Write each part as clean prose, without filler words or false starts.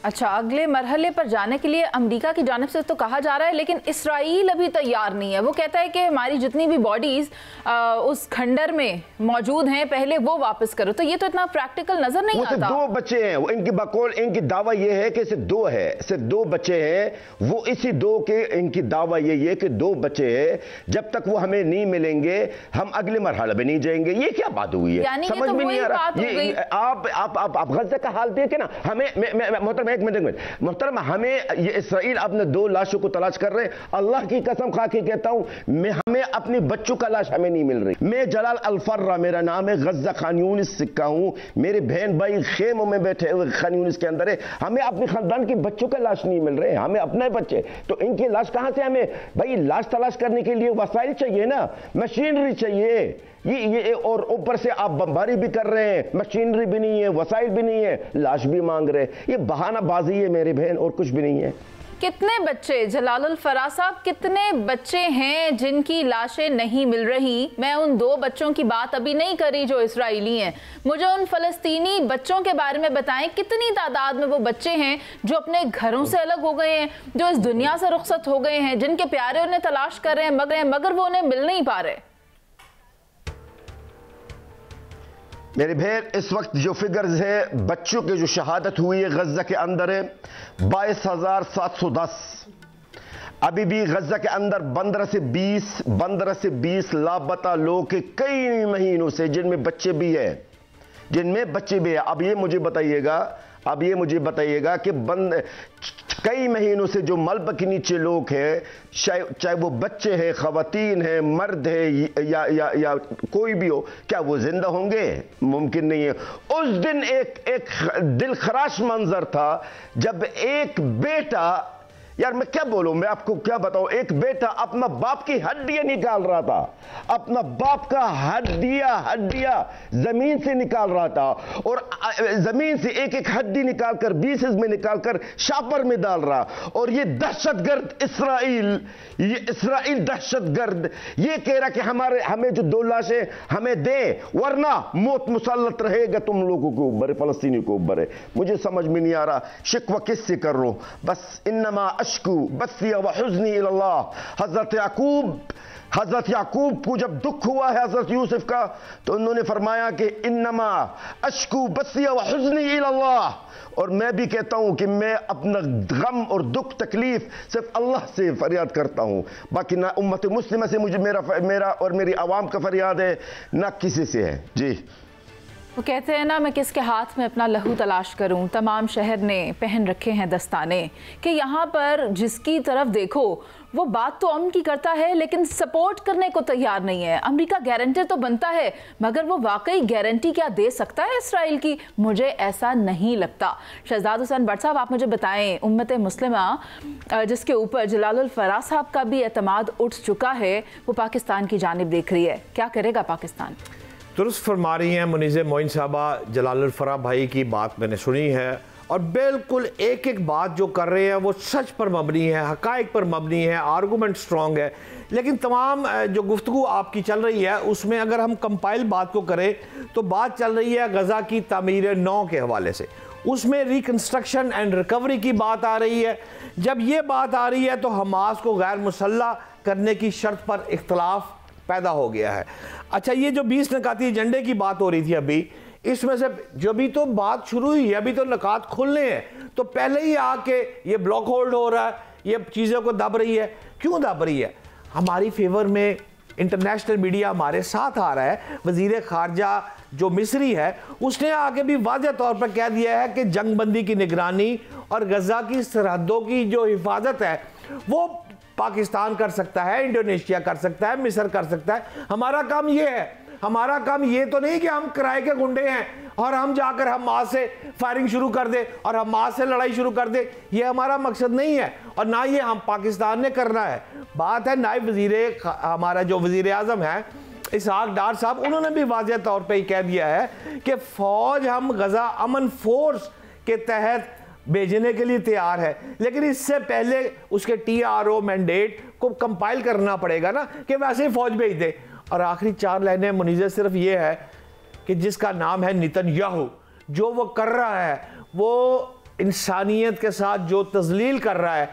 اچھا، اگلے مرحلے پر جانے کے لیے امریکہ کی جانب سے تو کہا جا رہا ہے، لیکن اسرائیل ابھی تیار نہیں ہے. وہ کہتا ہے کہ ہماری جتنی بھی باڈیز اس کھنڈر میں موجود ہیں پہلے وہ واپس کرو. تو یہ تو اتنا پریکٹیکل نظر نہیں آتا. دو بچے ہیں ان کی بقول، ان کی دعویٰ یہ ہے کہ صرف دو ہے، صرف دو بچے ہیں. وہ اسی دو کے ان کی دعویٰ یہ ہے کہ دو بچے ہیں، جب تک وہ ہمیں نہیں ملیں گے ہم اگلے مرحلے میں نہیں جائیں گے. یہ کیا بات ہوئی ہے؟ یعنی سمجھ میں نہیں آ رہا. آپ غزہ کا حال دیکھیں نا. ہمیں محترم ایک منٹ محترم، ہمیں یہ اسرائیل اپنے دو لاشوں کو تلاش کر رہے ہیں. اللہ کی قسم کھا کے کہتا ہوں ہمیں اپنی بچوں کا لاش ہمیں نہیں مل رہی. میں جلال الفرہ میرا نام ہے، غزہ خان یونس سکا ہوں. میرے بہن بھائی خیموں میں بیٹھے ہوئے خان یونس کے اندر ہے. ہمیں اپنے خاندان کے بچوں کا لاش نہیں مل رہے، ہمیں اپنے بچے. تو ان کی لاش کہاں سے ہمیں؟ بھائی لاش تلاش کرنے کے لیے وسائل چاہیے نا، مشینری چاہیے. یہ اور اوپر سے آپ بمباری بھی کر رہے ہیں، مشینری بھی نہیں ہے، وسائل بھی نہیں ہے، لاش بھی مانگ رہے. یہ بہانہ بازی ہے میرے بہن، اور کچھ بھی نہیں ہے. کتنے بچے جلال الفرا صاحب، کتنے بچے ہیں جن کی لاشیں نہیں مل رہی؟ میں ان دو بچوں کی بات ابھی نہیں کری جو اسرائیلی ہیں، مجھے ان فلسطینی بچوں کے بارے میں بتائیں. کتنی تعداد میں وہ بچے ہیں جو اپنے گھروں سے الگ ہو گئے ہیں، جو اس دنیا سے رخصت ہو گئے ہیں، جن کے پیارے انہیں تلاش کر رہے ہیں مگر وہ انہیں مل نہیں پا رہے؟ میرے بہن اس وقت جو فگرز ہے بچوں کے جو شہادت ہوئی ہے غزہ کے اندر ہے 22,710. ابھی بھی غزہ کے اندر 15 سے 20 لاپتہ لوگ کے کئی مہینوں سے، جن میں بچے بھی ہیں. اب یہ مجھے بتائیے گا کہ کئی مہینوں سے جو ملبے کے نیچے لوگ ہیں، چاہے وہ بچے ہیں، خواتین ہیں، مرد ہیں یا کوئی بھی ہو، کیا وہ زندہ ہوں گے؟ ممکن نہیں ہے. اس دن ایک دل خراش منظر تھا جب ایک بیٹا، یار میں کیا بولوں، میں آپ کو کیا بتاؤں، ایک بیٹا اپنا باپ کی ہڈیاں نکال رہا تھا، اپنا باپ کا ہڈیاں زمین سے نکال رہا تھا، اور زمین سے ایک ہڈی نکال کر بیسز میں نکال کر شاپر میں ڈال رہا. اور یہ دہشت گرد اسرائیل دہشت گرد یہ کہہ رہا کہ ہمیں جو دو لاشیں ہمیں دیں ورنہ موت مسلط رہے گا تم لوگوں کے اوپر، فلسطینی کے اوپر ہے. مجھے سمجھ میں نہیں آ رہا شکوہ کس سے کر رہا ہوں. بس انما اشکو بثی و حزنی الی اللہ. حضرت یعقوب کو جب دکھ ہوا ہے حضرت یوسف کا، تو انہوں نے فرمایا کہ انما اشکو بثی و حزنی الی اللہ. اور میں بھی کہتا ہوں کہ میں اپنا غم اور دکھ تکلیف صرف اللہ سے فریاد کرتا ہوں، باقی نہ امت مسلمہ سے مجھے میرا اور میری عوام کا فریاد ہے، نہ کسی سے ہے. جی وہ کہتے ہیں نا، میں کس کے ہاتھ میں اپنا لہو تلاش کروں، تمام شہر نے پہن رکھے ہیں دستانے. کہ یہاں پر جس کی طرف دیکھو وہ بات تو امن کی کرتا ہے لیکن سپورٹ کرنے کو تیار نہیں ہے. امریکہ گارنٹر تو بنتا ہے مگر وہ واقعی گارنٹی کیا دے سکتا ہے اسرائیل کی؟ مجھے ایسا نہیں لگتا. شہزاد حسین بٹ صاحب، آپ مجھے بتائیں، امت مسلمہ جس کے اوپر جلال الفرا صاحب کا بھی اعتماد اٹھ چکا ہے، وہ پاکستان کی جانب دیکھ رہی ہے، کیا کرے گا پاکستان؟ درست فرما رہی ہیں منیز معین صاحبہ. جلال الفرا بھائی کی بات میں نے سنی ہے، اور بالکل ایک بات جو کر رہے ہیں وہ سچ پر مبنی ہے، حقائق پر مبنی ہے، آرگومنٹ سٹرونگ ہے. لیکن تمام جو گفتگو آپ کی چل رہی ہے اس میں اگر ہم کمپائل بات کو کریں تو بات چل رہی ہے غزہ کی تعمیر نو کے حوالے سے. اس میں ریکنسٹرکشن اینڈ ریکوری کی بات آ رہی ہے. جب یہ بات آ رہی ہے تو حماس کو غیر مسلح کرنے کی شرط پر اختلاف پیدا ہو گیا ہے. اچھا، یہ جو 20 نکاتی ایجنڈے کی بات ہو رہی تھی ابھی، اس میں سے جو بھی تو بات شروع ہوئی ہے، ابھی تو نکات کھلنے ہیں، تو پہلے ہی آ کے یہ بلاک ہولڈ ہو رہا ہے، یہ چیزوں کو دب رہی ہے. کیوں دب رہی ہے؟ ہماری فیور میں انٹرنیشنل میڈیا ہمارے ساتھ آ رہا ہے. وزیر خارجہ جو مصری ہے اس نے آگے بھی واضح طور پر کہہ دیا ہے کہ جنگ بندی کی نگرانی اور غزہ کی سرحدوں کی جو حفاظت ہے وہ پاکستان کر سکتا ہے، انڈونیشیا کر سکتا ہے، مصر کر سکتا ہے. ہمارا کام یہ ہے، ہمارا کام یہ تو نہیں کہ ہم کرائے کے گنڈے ہیں اور ہم جا کر حماس سے فائرنگ شروع کر دیں اور حماس سے لڑائی شروع کر دیں. یہ ہمارا مقصد نہیں ہے، اور نہ یہ ہم پاکستان نے کرنا ہے. بات ہے نائب وزیر ہمارا جو وزیر اعظم ہے اسحاق ڈار صاحب، انہوں نے بھی واضح طور پہ ہی کہہ دیا ہے کہ فوج ہم غزہ امن فورس کے تحت بھیجنے کے لیے تیار ہے، لیکن اس سے پہلے اس کے ٹی آر او مینڈیٹ کو کمپائل کرنا پڑے گا نا کہ ویسے ہی فوج بھیج دے. اور آخری 4 لائنیں منیزہ صرف یہ ہے کہ جس کا نام ہے نیتن یاہو، جو وہ کر رہا ہے وہ انسانیت کے ساتھ جو تذلیل کر رہا ہے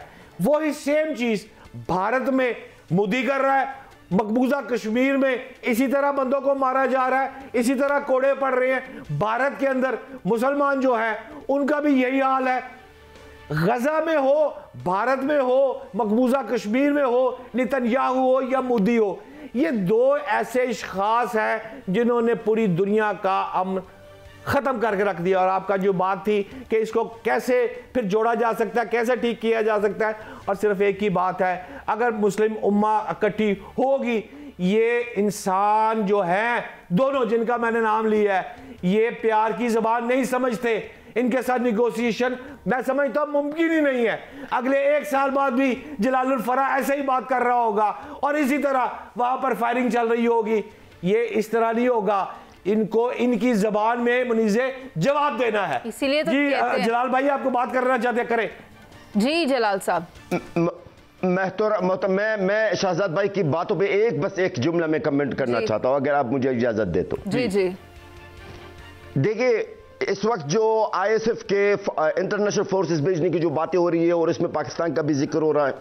وہی سیم چیز بھارت میں مودی کر رہا ہے. مقبوضہ کشمیر میں اسی طرح بندوں کو مارا جا رہا ہے, اسی طرح کوڑے پڑ رہے ہیں. بھارت کے اندر مسلمان جو ہیں ان کا بھی یہی حال ہے. غزہ میں ہو, بھارت میں ہو, مقبوضہ کشمیر میں ہو, نتنیاہو ہو یا مودی ہو, یہ دو ایسے اشخاص ہیں جنہوں نے پوری دنیا کا امن ختم کر کے رکھ دیا. اور آپ کا جو بات تھی کہ اس کو کیسے پھر جوڑا جا سکتا ہے, کیسے ٹھیک کیا جا سکتا ہے, اور صرف ایک ہی بات ہے, اگر مسلم امہ اکٹھی ہوگی, یہ انسان جو ہیں دونوں جن کا میں نے نام لیا ہے یہ پیار کی زبان نہیں سمجھتے, ان کے ساتھ نیگوسیشن میں سمجھتا ہوں ممکن ہی نہیں ہے. اگلے 1 سال بعد بھی جلال الفراح ایسے ہی بات کر رہا ہوگا اور اسی طرح وہاں پر فائرنگ چل رہی ہوگی. یہ اس طرح نہیں ہوگا, ان کو ان کی زبان میں منیزے جواب دینا ہے. اسی لیے تو جی جلال بھائی آپ کو بات کرنا چاہتے ہیں, کریں. جی جلال صاحب. میں شہزاد بھائی کی باتوں پہ بس ایک جملہ میں کمنٹ کرنا چاہتا ہوں اگر آپ مجھے اجازت دے تو. جی جی دیکھیں, اس وقت جو آئی ایس ایف کے انٹرنیشنل فورسز بھیجنے کی جو باتیں ہو رہی ہے اور اس میں پاکستان کا بھی ذکر ہو رہا ہے,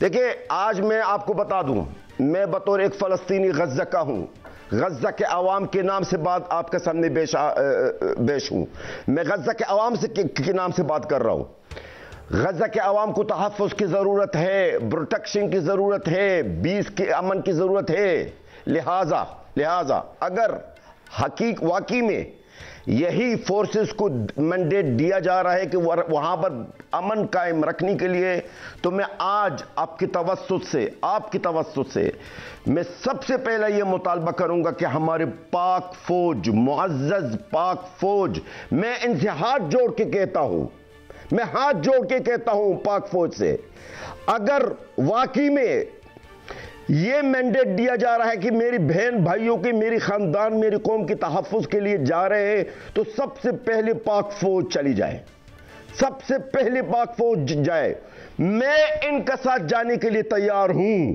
دیکھیں آج میں آپ کو بتا دوں, میں بطور ایک فلسطینی غزہ کا ہوں, غزہ کے عوام کے نام سے بات آپ کے سامنے پیش ہوں. میں غزہ کے عوام کے نام سے بات کر رہا ہوں. غزہ کے عوام کو تحفظ کی ضرورت ہے, پروٹیکشن کی ضرورت ہے, بیس کے امن کی ضرورت ہے. لہذا اگر واقعی میں یہی فورسز کو مینڈیٹ دیا جا رہا ہے کہ وہاں پر امن قائم رکھنے کے لیے, تو میں آج آپ کی توسط سے میں سب سے پہلے یہ مطالبہ کروں گا کہ ہمارے پاک فوج, معزز پاک فوج, میں ان سے ہاتھ جوڑ کے کہتا ہوں پاک فوج سے, اگر واقعی میں یہ مینڈیٹ دیا جا رہا ہے کہ میری بہن بھائیوں کے, میری خاندان, میری قوم کی تحفظ کے لیے جا رہے ہیں, تو سب سے پہلے پاک فوج چلی جائے, سب سے پہلے پاک فوج جائے. میں ان کا ساتھ جانے کے لیے تیار ہوں,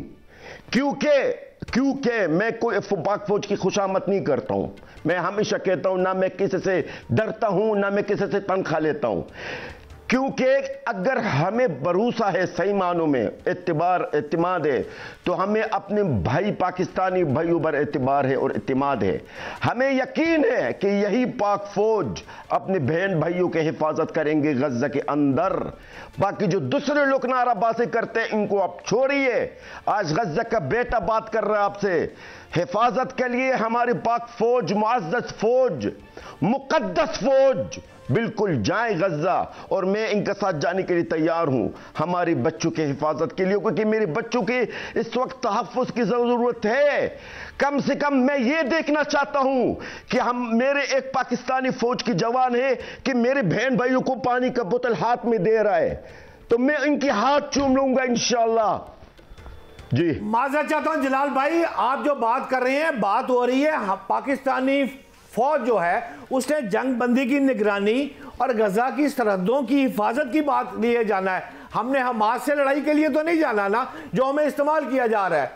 کیونکہ میں کوئی پاک فوج کی خوشامد نہیں کرتا ہوں. میں ہمیشہ کہتا ہوں, نہ میں کسی سے ڈرتا ہوں, نہ میں کسی سے تنخواہ لیتا ہوں, کیونکہ اگر ہمیں بھروسہ ہے, صحیح معنوں میں اعتماد ہے, تو ہمیں اپنے بھائی پاکستانی بھائیوں پر اعتبار ہے اور اعتماد ہے. ہمیں یقین ہے کہ یہی پاک فوج اپنے بہن بھائیوں کے حفاظت کریں گے غزہ کے اندر. باقی جو دوسرے لوگ نعرہ بازی کرتے ہیں ان کو آپ چھوڑیے. آج غزہ کا بیٹا بات کر رہا ہے آپ سے, حفاظت کے لیے ہماری پاک فوج, معزز فوج, مقدس فوج بالکل جائیں غزہ, اور میں ان کے ساتھ جانے کے لیے تیار ہوں ہماری بچوں کے حفاظت کے لیے, کیونکہ میرے بچوں کی اس وقت تحفظ کی ضرورت ہے. کم سے کم میں یہ دیکھنا چاہتا ہوں کہ میرے ایک پاکستانی فوج کی جوان ہے کہ میرے بہن بھائیوں کو پانی کا بوتل ہاتھ میں دے رہا ہے, تو میں ان کے ہاتھ چوم لوں گا انشاءاللہ. جی معذرت چاہتا ہوں جلال بھائی, آپ جو بات کر رہے ہیں, بات ہو رہی ہے پاکستانی فوج جو ہے اس نے جنگ بندی کی نگرانی اور غزہ کی سرحدوں کی حفاظت کی بات لیے جانا ہے. ہم نے حماس سے لڑائی کے لیے تو نہیں جانا نا, جو ہمیں استعمال کیا جا رہا ہے.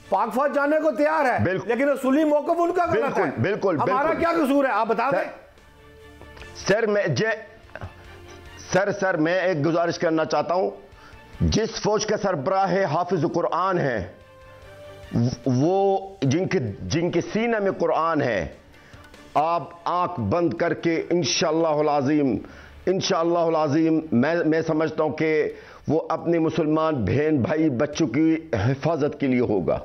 پاک فوج جانے کو تیار ہے, لیکن اصولی موقف ان کا غلط ہے. بالکل ہمارا کیا قصور ہے, آپ بتا دیں. سر میں ایک گزارش کرنا چاہتا ہوں. جس فوج کا سربراہ ہے حافظ قرآن ہے, وہ جن کے سینہ میں قرآن ہے, آپ آنکھ بند کر کے انشاءاللہ العظیم میں سمجھتا ہوں کہ وہ اپنے مسلمان بہن بھائی بچوں کی حفاظت کے لیے ہوگا,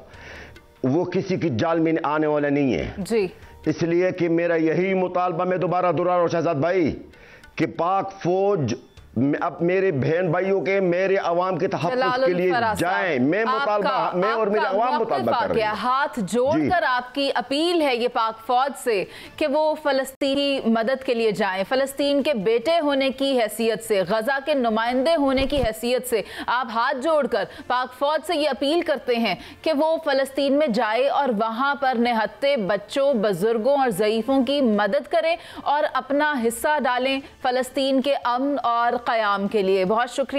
وہ کسی کی جال میں آنے والا نہیں ہے. جی اس لیے کہ میرا یہی مطالبہ میں دوبارہ دہرا رہا ہوں شہزاد بھائی, کہ پاک فوج اب میرے بہن بھائیوں کے, میرے عوام کے تحفظ کے لیے جائیں. میں اور میرے عوام مطالبہ کر رہے ہیں. ہاتھ جوڑ کر آپ کی اپیل ہے یہ پاک فوج سے کہ وہ فلسطینی مدد کے لیے جائیں. فلسطین کے بیٹے ہونے کی حیثیت سے, غزہ کے نمائندے ہونے کی حیثیت سے آپ ہاتھ جوڑ کر پاک فوج سے یہ اپیل کرتے ہیں کہ وہ فلسطین میں جائے اور وہاں پر نہتے بچوں, بزرگوں اور ضعیفوں کی مدد کریں اور اپنا حصہ ڈالیں فلسطین کے امن اور قیام کے لیے. بہت شکریہ.